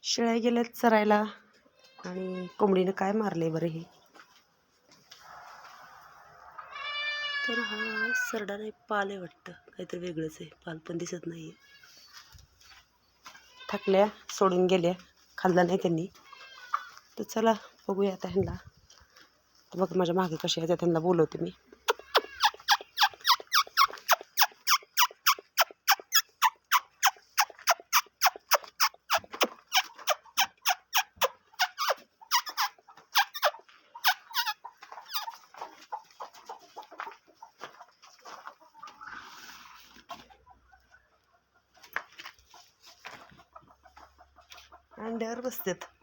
शेळ्या गेल्यात चरायला आणि कोंबडीनं काय मारले बरं हे. तर हा सरडा नाही, पाल आहे वाटतं, काहीतरी वेगळंच आहे, पाल पण दिसत नाही. थकल्या, सोडून गेल्या, खाल्ला नाही त्यांनी. तर चला बघूया आता ह्यांना. बघ माझ्या मागे कशा येतात, त्यांना बोलवते मी. अंड्यावर बसतात.